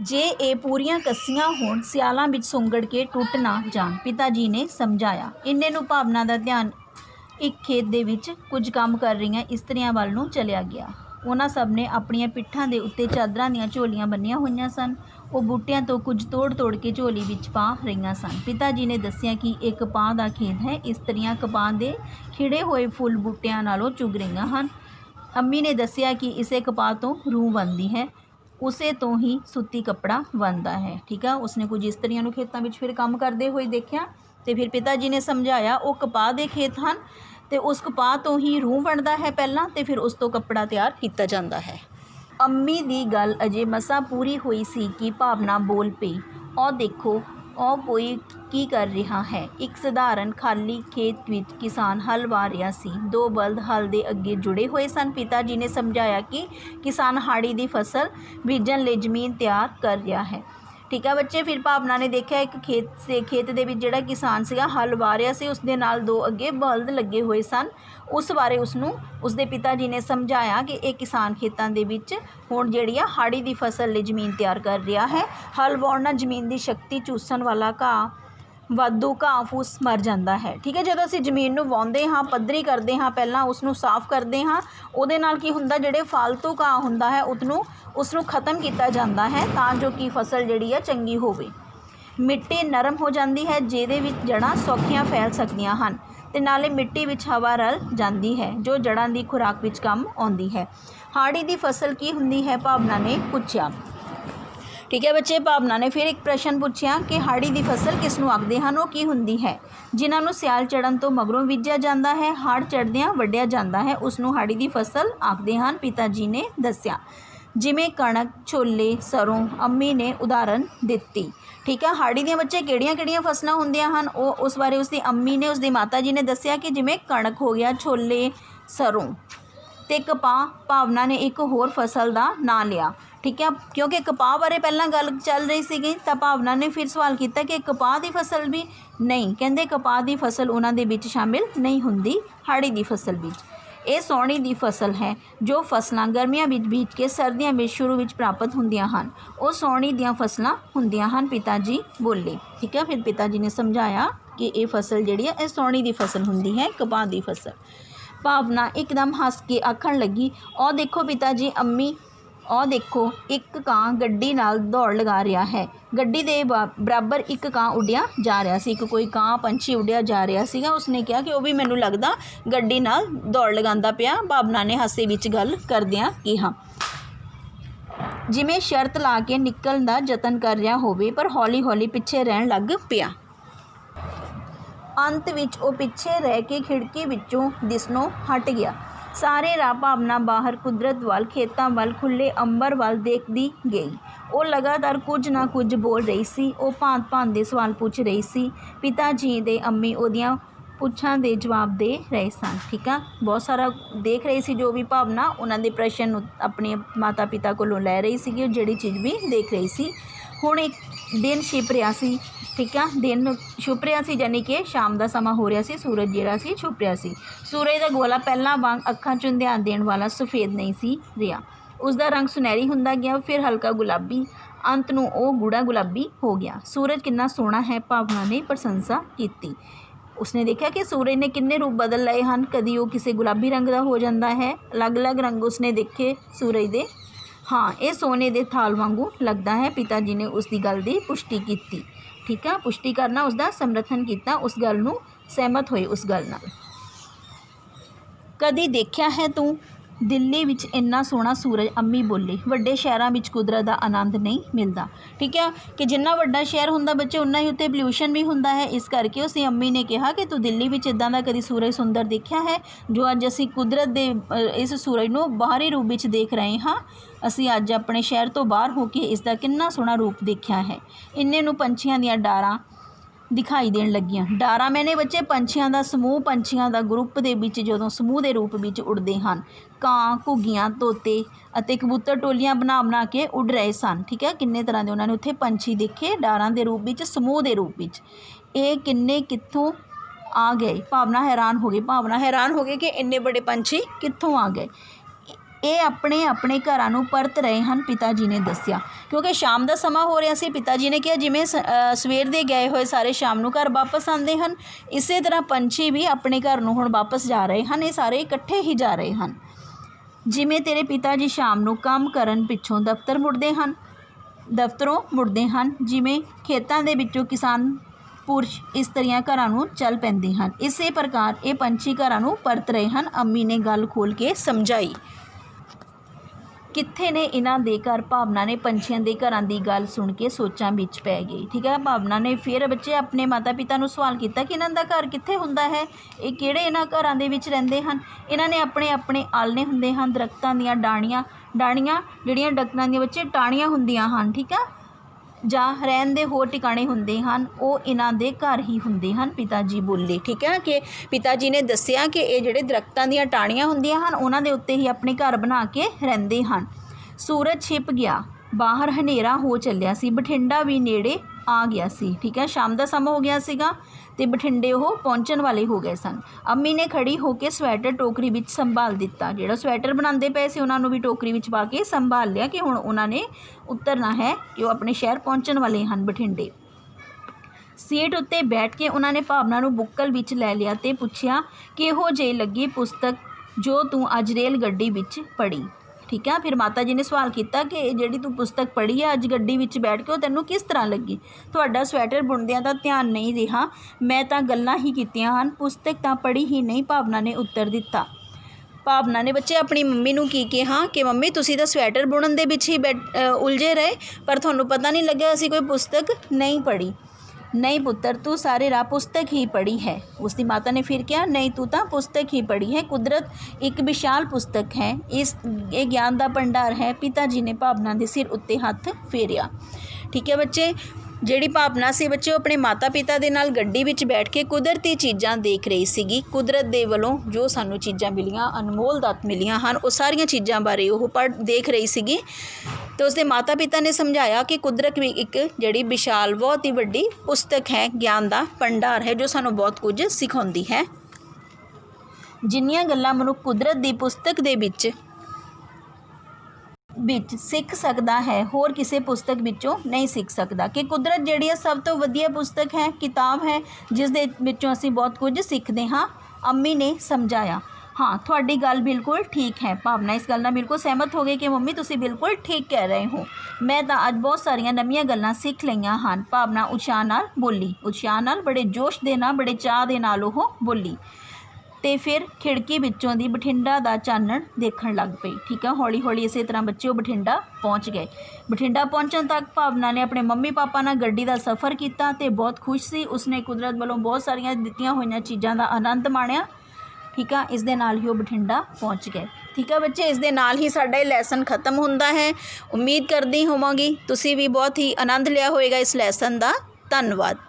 जे ये पूरियां कस्सियां होण सियालां विच सुंगड़ के टुट ना जाण। पिता जी ने समझाया। इन्ने नूं भावना दा ध्यान एक खेत दे विच कुछ काम कर रहीआं इस्त्रियां वल नूं चलिया गया। उन्हां सब ने अपणियां पिट्ठां दे उत्ते चादरां दीआं झोलियां बन्नियां होईयां सन। वो बूटियां तो कुछ तोड़ तोड़ के झोली विच पा रहीआं सन। पिता जी ने दस्सिया कि ये कपाह दा खेत है। इस्त्रियां कपाह दे खिड़े होए फुੱਲ बूटियां नालों चुग रहीआं हन। अम्मी ने दस्सिया कि इसे कपाह तो रूह बनदी है, उसे तो ही सूती कपड़ा बनता है। ठीक है, उसने कुछ इस्त्रियां नूं खेतां विच फिर काम करदे होए देखिया ते फिर पिता जी ने समझाया वो कपाह दे खेत हन ते उस कपाह तो ही रूह बनता है पहलां ते फिर उस तो कपड़ा तैयार किया जाता है। अम्मी दी गल अजे मसा पूरी हुई सी कि भावना बोल पई, ओ देखो ओ कोई की कर रहा है। एक सधारण खाली खेत विच किसान हल वाह रहा सी। दो बलद हल दे अगे जुड़े हुए सन। पिता जी ने समझाया कि किसान हाड़ी दी फसल बीजन ले जमीन तैयार कर रहा है। ठीक है बच्चे, फिर भावना ने देखा एक खेत दे विच जिहड़ा किसान सीगा हल वाह रहा सी, उसदे नाल दो अगे बलद लगे हुए सन। उस बारे उसनूं उसदे पिता जी ने समझाया कि एक किसान खेतां दे विच हुण जिहड़ी आ हाड़ी दी फसल लई जमीन तैयार कर रहा है। हल वाउण नाल जमीन दी शक्ति चूसण वाला घाह वाधू घाह फूस मर जाता है। ठीक है, जदों असीं जमीन नूं वाहुंदे हाँ, पੱਧਰੀ करते हाँ, पहलां उसनूं साफ करते हाँ, उहदे नाल की हुंदा जिहड़े फालतू घाह हुंदा है उसनूं खत्म किया जाता है तां जो कि फसल जिहड़ी है चंगी होवे। मिट्टी नरम हो जाती है जिहदे विच जड़ां सौखियां फैल सकदियां हन ते नाले मिट्टी विच हवा रल जाती है जो जड़ां दी खुराक विच काम आउंदी है। हाड़ी दी फसल की हुंदी है, भावना ने पूछा। ठीक है बच्चे, भावना ने फिर एक प्रश्न पूछा कि हाड़ी की फसल किसनों आखते हैं, वो की हुंदी है। जिन्होंने सियाल चढ़न तो मगरों बीजा जाता है, हाड़ चढ़द्या वड्ढिया जाता है, उसनों हाड़ी की फसल आखते हैं। पिता जी ने दस्सिया जिमें कणक छोले सरों। अम्मी ने उदाहरण दिती। ठीक है, हाड़ी दियां बच्चे किहड़ियां फसलां हुंदियां हन, वो उस बारे उसकी अम्मी ने उसकी माता जी ने दस्सिया कि जिमें कणक हो गया, छोले सरों ते कपाह। भावना ने एक होर फसल का नां लिया। ठीक है, क्योंकि कपाह बारे पहला गल चल रही सी तो भावना ने फिर सवाल किया कि कपाह की फसल भी नहीं, कहते कपाह की फसल उन्होंने विच शामिल नहीं हुंदी हाड़ी की फसल विच। ये सोहणी की फसल है जो फसलां गर्मियां विच बीज के सर्दियों में शुरू विच प्राप्त हुंदियां हन, वो सोहणी दियां फसलां हुंदियां हन। पिता जी बोले। ठीक है, फिर पिता जी ने समझाया कि ये फसल जिहड़ी है ये सोहणी की फसल हुंदी है, कपाह की फसल। भावना एकदम हस के आखण लगी, ओ देखो पिताजी अम्मी, ओ देखो एक कां गड्डी नाल दौड़ लगा रहा है। गड्डी दे बराबर एक कां उड़िया जा रहा सी, एक कोई कां पंछी उड़िया जा रहा सीगा। उसने कहा कि वह भी मैनू लगदा गड्डी नाल दौड़ लगांदा पिया। भावना ने हासे विच गल करदियां कहा जिवें शर्त ला के निकलण दा जतन कर रहा होवे, पर हौली हौली पिछे रहन लग पिया। अंत विच वो पिछे रह के खिड़की विचों दिसनों हट गया। सारे राह भावना बाहर कुदरत वाल, खेतों वाल, खुले अंबर वाल देखती गई। वो लगातार कुछ ना कुछ बोल रही सी। वो भांत भांत दे सवाल पूछ रही सी। पिता जी दे अम्मी उहदियां पुछां दे जवाब दे रहे सन। ठीक है, बहुत सारा देख रही सी जो भी भावना उन्होंने प्रश्न अपने माता पिता कोलों लै रही सी, जिहड़ी चीज़ भी देख रही सी। हुण एक दिन छिप रहा सी। ठीक है, दिन छुप रहा सी, यानी कि शाम का समा हो रहा सी, सूरज जिहड़ा सी छुप रहा सी। सूरज का गोला पहला वांग अखां चों ध्यान देने वाला सफ़ेद नहीं सी रहा। उसका रंग सुनहरी हुंदा गया, फिर हल्का गुलाबी, अंत नूं वो गूढ़ा गुलाबी हो गया। सूरज कितना सोहना है, भावना ने प्रशंसा की। उसने देखा कि सूरज ने कितने रूप बदल लए हैं। कभी वो किसी गुलाबी रंग का हो जाता है, अलग अलग रंग उसने देखे सूरज के। हाँ, ये सोने के थाल वांगू लगता है। पिता जी ने उसकी गल की पुष्टि की। ठीक है, पुष्टि करना उसका समर्थन किया, उस गल नूं सहमत होए उस गल नाल। कदी देखिया है तू दिल्ली विच इन्ना सोहना सूरज, अम्मी बोली। वड्डे शहरों में कुदरत का आनंद नहीं मिलता। ठीक है, कि जिन्ना वड्डा शहर हुंदा बच्चे उन्ना ही उत्ते पोल्यूशन भी हुंदा है। इस करके उसी अम्मी ने कहा कि तू दिल्ली विच इदां दा कदी सूरज सुंदर देखिया है जो अज असी कुदरत दे इस सूरज नूं बाहरी रूप विच देख रहे हाँ। असी अज अपने शहर तो बाहर होके इसका कितना सोहना रूप देखिया है। इन्ने नूं पंछियां दीआं डारां दिखाई देन लगियां। डारा मैंने बच्चे पंछियां दा समूह, पंछियां दा ग्रुप दे विच जदों समूह दे रूप विच उड़दे हन। कां, घुग्गियां, तोते अते कबूतर टोलियां बना के उड़ रहे सन। ठीक है, किन्ने तरह के उन्होंने उत्थे पंछी देखे डारां दे रूप विच, समूह दे रूप विच। ये किन्ने कित्थों आ गए, भावना हैरान हो गई। भावना हैरान हो गई कि इन्ने बड़े पंछी कित्थों आ गए। ਇਹ ਆਪਣੇ ਆਪਣੇ ਘਰਾਂ ਨੂੰ ਪਰਤ ਰਹੇ ਹਨ, ਪਿਤਾ ਜੀ ਨੇ ਦੱਸਿਆ। ਕਿਉਂਕਿ ਸ਼ਾਮ ਦਾ ਸਮਾਂ ਹੋ ਰਿਹਾ ਸੀ। ਪਿਤਾ ਜੀ ਨੇ ਕਿਹਾ ਜਿਵੇਂ ਸਵੇਰ ਦੇ ਗਏ ਹੋਏ ਸਾਰੇ ਸ਼ਾਮ ਨੂੰ ਘਰ ਵਾਪਸ ਆਉਂਦੇ ਹਨ, ਇਸੇ ਤਰ੍ਹਾਂ ਪੰਛੀ ਵੀ ਆਪਣੇ ਘਰ ਨੂੰ ਹੁਣ ਵਾਪਸ ਜਾ ਰਹੇ ਹਨ। ਇਹ ਸਾਰੇ ਇਕੱਠੇ ਹੀ ਜਾ ਰਹੇ ਹਨ। ਜਿਵੇਂ ਤੇਰੇ ਪਿਤਾ ਜੀ ਸ਼ਾਮ ਨੂੰ ਕੰਮ ਕਰਨ ਪਿੱਛੋਂ ਦਫ਼ਤਰੋਂ ਮੁੜਦੇ ਹਨ, ਜਿਵੇਂ ਖੇਤਾਂ ਦੇ ਵਿੱਚੋਂ ਕਿਸਾਨ ਪੁਰਸ਼ ਇਸਤਰੀਆਂ ਘਰਾਂ ਨੂੰ ਚੱਲ ਪੈਂਦੇ ਹਨ, ਇਸੇ ਪ੍ਰਕਾਰ ਇਹ ਪੰਛੀ ਘਰਾਂ ਨੂੰ ਪਰਤ ਰਹੇ ਹਨ। ਅੰਮੀ ਨੇ ਗੱਲ ਖੋਲ੍ਹ ਕੇ ਸਮਝਾਈ। ਕਿੱਥੇ ਨੇ ਇਹਨਾਂ ਦੇ ਘਰ? ਭਾਵਨਾ ਨੇ ਪੰਛੀਆਂ ਦੇ ਘਰਾਂ ਦੀ ਗੱਲ ਸੁਣ ਕੇ ਸੋਚਾਂ ਵਿੱਚ ਪੈ ਗਈ। ਠੀਕ ਹੈ, ਭਾਵਨਾ ਨੇ ਫਿਰ ਬੱਚੇ ਆਪਣੇ ਮਾਤਾ ਪਿਤਾ ਨੂੰ ਸਵਾਲ ਕੀਤਾ ਕਿ ਇਹਨਾਂ ਦਾ ਘਰ ਕਿੱਥੇ ਹੁੰਦਾ ਹੈ, ਇਹ ਕਿਹੜੇ ਇਹਨਾਂ ਘਰਾਂ ਦੇ ਵਿੱਚ ਰਹਿੰਦੇ ਹਨ। ਇਹਨਾਂ ਨੇ ਆਪਣੇ ਆਪਣੇ ਆਲਣੇ ਹੁੰਦੇ ਹਨ, ਦਰਖਤਾਂ ਦੀਆਂ ਡਾਣੀਆਂ ਜਿਹੜੀਆਂ ਦਰਖਤਾਂ ਦੀਆਂ ਬੱਚੇ ਟਾਹਣੀਆਂ ਹੁੰਦੀਆਂ ਹਨ, ਠੀਕ ਆ, ਜਾਂ ਰਹਿਣ ਦੇ ਹੋਰ ਟਿਕਾਣੇ ਹੁੰਦੇ ਹਨ, ਉਹ ਇਹਨਾਂ ਦੇ ਘਰ ਹੀ ਹੁੰਦੇ ਹਨ, ਪਿਤਾ ਜੀ ਬੋਲੇ। ਠੀਕ ਹੈ, ਕਿ ਪਿਤਾ ਜੀ ਨੇ ਦੱਸਿਆ ਕਿ ਇਹ ਜਿਹੜੇ ਦਰਖਤਾਂ ਦੀਆਂ ਟਾਹਣੀਆਂ ਹੁੰਦੀਆਂ ਹਨ, ਉਹਨਾਂ ਦੇ ਉੱਤੇ ਹੀ ਆਪਣੇ ਘਰ ਬਣਾ ਕੇ ਰਹਿੰਦੇ ਹਨ। ਸੂਰਜ ਛਿਪ ਗਿਆ, ਬਾਹਰ ਹਨੇਰਾ ਹੋ ਚੱਲਿਆ ਸੀ, ਬਠਿੰਡਾ ਵੀ ਨੇੜੇ ਆ ਗਿਆ ਸੀ। ਠੀਕ ਹੈ, ਸ਼ਾਮ ਦਾ ਸਮਾਂ ਹੋ ਗਿਆ ਸੀਗਾ ਅਤੇ ਬਠਿੰਡੇ ਉਹ ਪਹੁੰਚਣ ਵਾਲੇ ਹੋ ਗਏ ਸਨ। ਅੰਮੀ ਨੇ ਖੜੀ ਹੋ ਕੇ ਸਵੈਟਰ ਟੋਕਰੀ ਵਿੱਚ ਸੰਭਾਲ ਦਿੱਤਾ। ਜਿਹੜਾ ਸਵੈਟਰ ਬਣਾਉਂਦੇ ਪਏ ਸੀ ਉਹਨਾਂ ਨੂੰ ਵੀ ਟੋਕਰੀ ਵਿੱਚ ਪਾ ਕੇ ਸੰਭਾਲ ਲਿਆ ਕਿ ਹੁਣ ਉਹਨਾਂ ਨੇ ਉਤਰਨਾ ਹੈ, ਕਿ ਉਹ ਆਪਣੇ ਸ਼ਹਿਰ ਪਹੁੰਚਣ ਵਾਲੇ ਹਨ, ਬਠਿੰਡੇ। ਸੀਟ ਉੱਤੇ ਬੈਠ ਕੇ ਉਹਨਾਂ ਨੇ ਭਾਵਨਾ ਨੂੰ ਬੁੱਕਲ ਵਿੱਚ ਲੈ ਲਿਆ ਅਤੇ ਪੁੱਛਿਆ ਕਿਹੋ ਜਿਹੀ ਲੱਗੀ ਪੁਸਤਕ ਜੋ ਤੂੰ ਅੱਜ ਰੇਲ ਗੱਡੀ ਵਿੱਚ ਪੜ੍ਹੀ। ਠੀਕ ਆ, ਫਿਰ ਮਾਤਾ ਜੀ ਨੇ ਸਵਾਲ ਕੀਤਾ ਕਿ ਇਹ ਜਿਹੜੀ ਤੂੰ ਪੁਸਤਕ ਪੜ੍ਹੀ ਹੈ ਅੱਜ ਗੱਡੀ ਵਿੱਚ ਬੈਠ ਕੇ, ਉਹ ਤੈਨੂੰ ਕਿਸ ਤਰ੍ਹਾਂ ਲੱਗੀ? ਤੁਹਾਡਾ ਸਵੈਟਰ ਬੁਣਦਿਆਂ ਦਾ ਧਿਆਨ ਨਹੀਂ ਰਿਹਾ, ਮੈਂ ਤਾਂ ਗੱਲਾਂ ਹੀ ਕੀਤੀਆਂ ਹਨ, ਪੁਸਤਕ ਤਾਂ ਪੜ੍ਹੀ ਹੀ ਨਹੀਂ, ਭਾਵਨਾ ਨੇ ਉੱਤਰ ਦਿੱਤਾ। ਭਾਵਨਾ ਨੇ ਬੱਚੇ ਆਪਣੀ ਮੰਮੀ ਨੂੰ ਕੀ ਕਿਹਾ ਕਿ ਮੰਮੀ ਤੁਸੀਂ ਤਾਂ ਸਵੈਟਰ ਬੁਣਨ ਦੇ ਵਿੱਚ ਹੀ ਉਲਝੇ ਰਹੇ, ਪਰ ਤੁਹਾਨੂੰ ਪਤਾ ਨਹੀਂ ਲੱਗਿਆ ਅਸੀਂ ਕੋਈ ਪੁਸਤਕ ਨਹੀਂ ਪੜ੍ਹੀ। ਨਹੀਂ ਪੁੱਤਰ, ਤੂੰ ਸਾਰੇ ਰਾਹ ਪੁਸਤਕ ਹੀ ਪੜ੍ਹੀ ਹੈ। ਉਸਦੀ ਮਾਤਾ ਨੇ ਫਿਰ ਕਿਹਾ ਨਹੀਂ, ਤੂੰ ਤਾਂ ਪੁਸਤਕ ਹੀ ਪੜ੍ਹੀ ਹੈ। ਕੁਦਰਤ ਇੱਕ ਵਿਸ਼ਾਲ ਪੁਸਤਕ ਹੈ, ਇਹ ਗਿਆਨ ਦਾ ਭੰਡਾਰ ਹੈ। ਪਿਤਾ ਜੀ ਨੇ ਭਾਵਨਾ ਦੇ ਸਿਰ ਉੱਤੇ ਹੱਥ ਫੇਰਿਆ। ਠੀਕ ਹੈ ਬੱਚੇ, ਜਿਹੜੀ ਭਾਵਨਾ ਸੀ ਬੱਚੇ ਉਹ ਆਪਣੇ ਮਾਤਾ ਪਿਤਾ ਦੇ ਨਾਲ ਗੱਡੀ ਵਿੱਚ ਬੈਠ ਕੇ ਕੁਦਰਤੀ ਚੀਜ਼ਾਂ ਦੇਖ ਰਹੀ ਸੀਗੀ। ਕੁਦਰਤ ਦੇ ਵੱਲੋਂ ਜੋ ਸਾਨੂੰ ਚੀਜ਼ਾਂ ਮਿਲੀਆਂ, ਅਨਮੋਲ ਦਾਤ ਮਿਲੀਆਂ ਹਨ, ਉਹ ਸਾਰੀਆਂ ਚੀਜ਼ਾਂ ਬਾਰੇ ਉਹ ਦੇਖ ਰਹੀ ਸੀਗੀ। ਅਤੇ ਉਸਦੇ ਮਾਤਾ ਪਿਤਾ ਨੇ ਸਮਝਾਇਆ ਕਿ ਕੁਦਰਤ ਵੀ ਇੱਕ ਜਿਹੜੀ ਵਿਸ਼ਾਲ ਬਹੁਤ ਹੀ ਵੱਡੀ ਪੁਸਤਕ ਹੈ, ਗਿਆਨ ਦਾ ਭੰਡਾਰ ਹੈ, ਜੋ ਸਾਨੂੰ ਬਹੁਤ ਕੁਝ ਸਿਖਾਉਂਦੀ ਹੈ। ਜਿੰਨੀਆਂ ਗੱਲਾਂ ਮਨੁੱਖ ਕੁਦਰਤ ਦੀ ਪੁਸਤਕ ਦੇ ਵਿੱਚ ਸਿੱਖ ਸਕਦਾ ਹੈ, ਹੋਰ ਕਿਸੇ ਪੁਸਤਕ ਵਿੱਚੋਂ ਨਹੀਂ ਸਿੱਖ ਸਕਦਾ। ਕਿ ਕੁਦਰਤ ਜਿਹੜੀ ਹੈ ਸਭ ਤੋਂ ਵਧੀਆ ਪੁਸਤਕ ਹੈ, ਕਿਤਾਬ ਹੈ, ਜਿਸ ਦੇ ਵਿੱਚੋਂ ਅਸੀਂ ਬਹੁਤ ਕੁਝ ਸਿੱਖਦੇ ਹਾਂ, ਅੰਮੀ ਨੇ ਸਮਝਾਇਆ। ਹਾਂ, ਤੁਹਾਡੀ ਗੱਲ ਬਿਲਕੁਲ ਠੀਕ ਹੈ। ਭਾਵਨਾ ਇਸ ਗੱਲ ਨਾਲ ਬਿਲਕੁਲ ਸਹਿਮਤ ਹੋ ਗਈ ਕਿ ਮੰਮੀ ਤੁਸੀਂ ਬਿਲਕੁਲ ਠੀਕ ਕਹਿ ਰਹੇ ਹੋ, ਮੈਂ ਤਾਂ ਅੱਜ ਬਹੁਤ ਸਾਰੀਆਂ ਨਵੀਆਂ ਗੱਲਾਂ ਸਿੱਖ ਲਈਆਂ ਹਨ। ਭਾਵਨਾ ਉਤਸ਼ਾਹ ਨਾਲ ਬੋਲੀ, ਉਤਸ਼ਾਹ ਨਾਲ, ਬੜੇ ਜੋਸ਼ ਦੇ ਨਾਲ, ਬੜੇ ਚਾਅ ਦੇ ਨਾਲ ਉਹ ਬੋਲੀ। ਅਤੇ ਫਿਰ ਖਿੜਕੀ ਵਿੱਚੋਂ ਦੀ ਬਠਿੰਡਾ ਦਾ ਚਾਨਣ ਦੇਖਣ ਲੱਗ ਪਈ। ਠੀਕ ਆ, ਹੌਲੀ ਹੌਲੀ ਇਸੇ ਤਰ੍ਹਾਂ ਬੱਚੇ ਉਹ ਬਠਿੰਡਾ ਪਹੁੰਚ ਗਏ। ਬਠਿੰਡਾ ਪਹੁੰਚਣ ਤੱਕ ਭਾਵਨਾ ਨੇ ਆਪਣੇ ਮੰਮੀ ਪਾਪਾ ਨਾਲ ਗੱਡੀ ਦਾ ਸਫ਼ਰ ਕੀਤਾ ਅਤੇ ਬਹੁਤ ਖੁਸ਼ ਸੀ। ਉਸਨੇ ਕੁਦਰਤ ਵੱਲੋਂ ਬਹੁਤ ਸਾਰੀਆਂ ਦਿੱਤੀਆਂ ਹੋਈਆਂ ਚੀਜ਼ਾਂ ਦਾ ਆਨੰਦ ਮਾਣਿਆ। ਠੀਕ ਆ, ਇਸ ਦੇ ਨਾਲ ਹੀ ਉਹ ਬਠਿੰਡਾ ਪਹੁੰਚ ਗਏ। ਠੀਕ ਆ ਬੱਚੇ, ਇਸ ਦੇ ਨਾਲ ਹੀ ਸਾਡਾ ਇਹ ਲੈਸਨ ਖਤਮ ਹੁੰਦਾ ਹੈ। ਉਮੀਦ ਕਰਦੀ ਹੋਵਾਂਗੀ ਤੁਸੀਂ ਵੀ ਬਹੁਤ ਹੀ ਆਨੰਦ ਲਿਆ ਹੋਵੇਗਾ ਇਸ ਲੈਸਨ ਦਾ। ਧੰਨਵਾਦ।